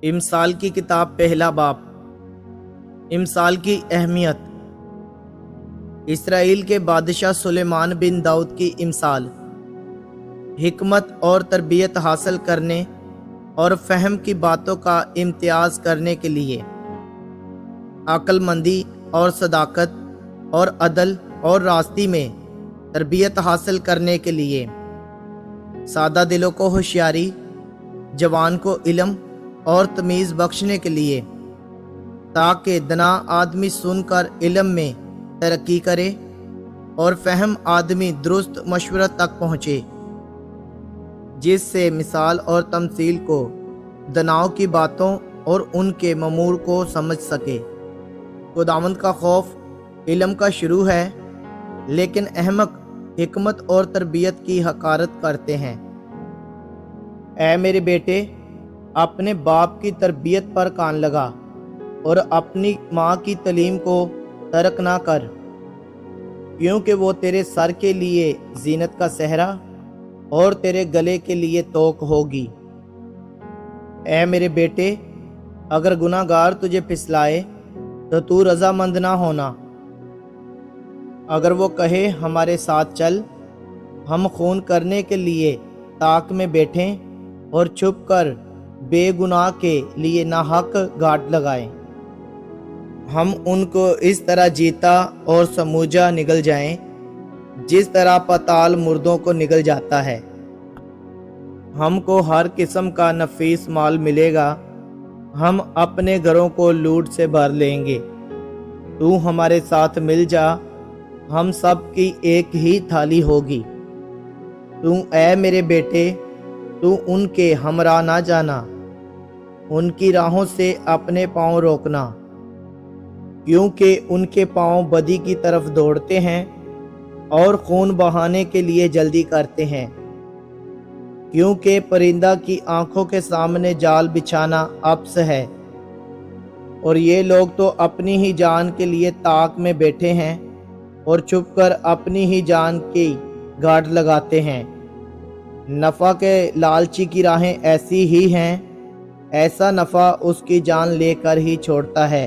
امثال کی کتاب پہلا باب۔ امثال کی اہمیت۔ اسرائیل کے بادشاہ سلیمان بن داؤد کی امثال۔ حکمت اور تربیت حاصل کرنے اور فہم کی باتوں کا امتیاز کرنے کے لیے، عقل مندی اور صداقت اور عدل اور راستی میں تربیت حاصل کرنے کے لیے، سادہ دلوں کو ہوشیاری، جوان کو علم اور تمیز بخشنے کے لیے، تاکہ دنا آدمی سن کر علم میں ترقی کرے اور فہم آدمی درست مشورت تک پہنچے، جس سے مثال اور تمثیل کو دناؤں کی باتوں اور ان کے ممور کو سمجھ سکے۔ خداوند کا خوف علم کا شروع ہے، لیکن احمق حکمت اور تربیت کی حقارت کرتے ہیں۔ اے میرے بیٹے، اپنے باپ کی تربیت پر کان لگا اور اپنی ماں کی تعلیم کو ترک نہ کر، کیونکہ وہ تیرے سر کے لیے زینت کا صحرا اور تیرے گلے کے لیے توق ہوگی۔ اے میرے بیٹے، اگر گناہ گار تجھے پھسلائے تو رضامند نہ ہونا۔ اگر وہ کہے ہمارے ساتھ چل، ہم خون کرنے کے لیے طاق میں بیٹھیں اور چھپ کر بے گناہ کے لیے ناحق گھاٹ لگائیں، ہم ان کو اس طرح جیتا اور سموجا نگل جائیں جس طرح پتال مردوں کو نگل جاتا ہے۔ ہم کو ہر قسم کا نفیس مال ملے گا، ہم اپنے گھروں کو لوٹ سے بھر لیں گے۔ تو ہمارے ساتھ مل جا، ہم سب کی ایک ہی تھالی ہوگی۔ تو اے میرے بیٹے، تو ان کے ہمراہ نہ جانا، ان کی راہوں سے اپنے پاؤں روکنا، کیونکہ ان کے پاؤں بدی کی طرف دوڑتے ہیں اور خون بہانے کے لیے جلدی کرتے ہیں، کیونکہ پرندہ کی آنکھوں کے سامنے جال بچھانا عبث ہے، اور یہ لوگ تو اپنی ہی جان کے لیے طاق میں بیٹھے ہیں اور چھپ کر اپنی ہی جان کی گھاٹ لگاتے ہیں۔ نفع کے لالچی کی راہیں ایسی ہی ہیں، ایسا نفع اس کی جان لے کر ہی چھوڑتا ہے۔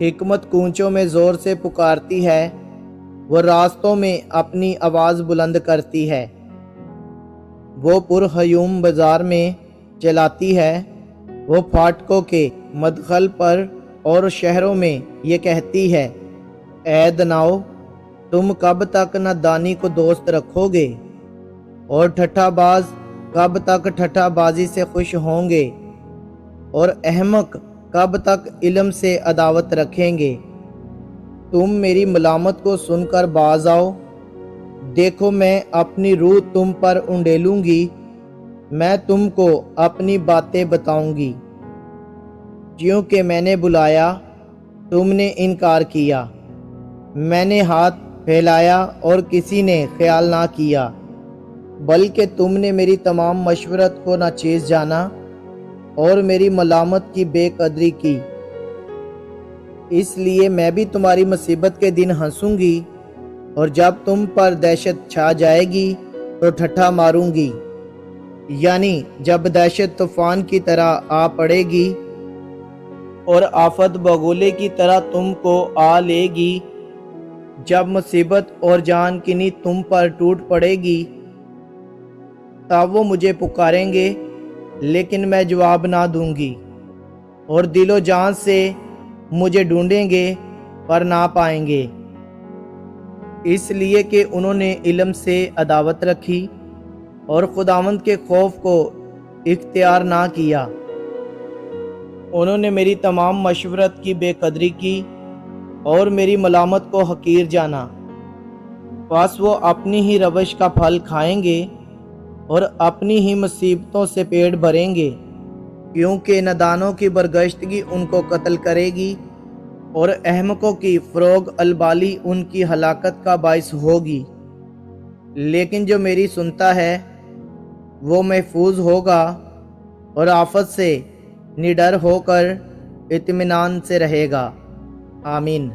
حکمت کونچوں میں زور سے پکارتی ہے، وہ راستوں میں اپنی آواز بلند کرتی ہے، وہ پر ہیوم بازار میں چلاتی ہے، وہ پھاٹکوں کے مدخل پر اور شہروں میں یہ کہتی ہے، اے دناؤ، تم کب تک نادانی کو دوست رکھو گے، اور ٹھٹھا باز کب تک ٹھٹھا بازی سے خوش ہوں گے، اور احمق کب تک علم سے عداوت رکھیں گے۔ تم میری ملامت کو سن کر باز آؤ، دیکھو میں اپنی روح تم پر انڈیلوں گی، میں تم کو اپنی باتیں بتاؤں گی۔ کیونکہ میں نے بلایا، تم نے انکار کیا، میں نے ہاتھ پھیلایا اور کسی نے خیال نہ کیا، بلکہ تم نے میری تمام مشورت کو ناچیز جانا اور میری ملامت کی بے قدری کی۔ اس لیے میں بھی تمہاری مصیبت کے دن ہنسوں گی، اور جب تم پر دہشت چھا جائے گی تو ٹھٹھا ماروں گی، یعنی جب دہشت طوفان کی طرح آ پڑے گی اور آفت بگولے کی طرح تم کو آ لے گی، جب مصیبت اور جان کنی تم پر ٹوٹ پڑے گی، تب وہ مجھے پکاریں گے، لیکن میں جواب نہ دوں گی، اور دل و جان سے مجھے ڈھونڈیں گے پر نہ پائیں گے، اس لیے کہ انہوں نے علم سے عداوت رکھی اور خداوند کے خوف کو اختیار نہ کیا۔ انہوں نے میری تمام مشورت کی بے قدری کی اور میری ملامت کو حقیر جانا، پس وہ اپنی ہی روش کا پھل کھائیں گے اور اپنی ہی مصیبتوں سے پیٹ بھریں گے، کیونکہ نادانوں کی برگشتگی ان کو قتل کرے گی اور احمقوں کی فروغ البالی ان کی ہلاکت کا باعث ہوگی۔ لیکن جو میری سنتا ہے وہ محفوظ ہوگا اور آفت سے نڈر ہو کر اطمینان سے رہے گا۔ آمین۔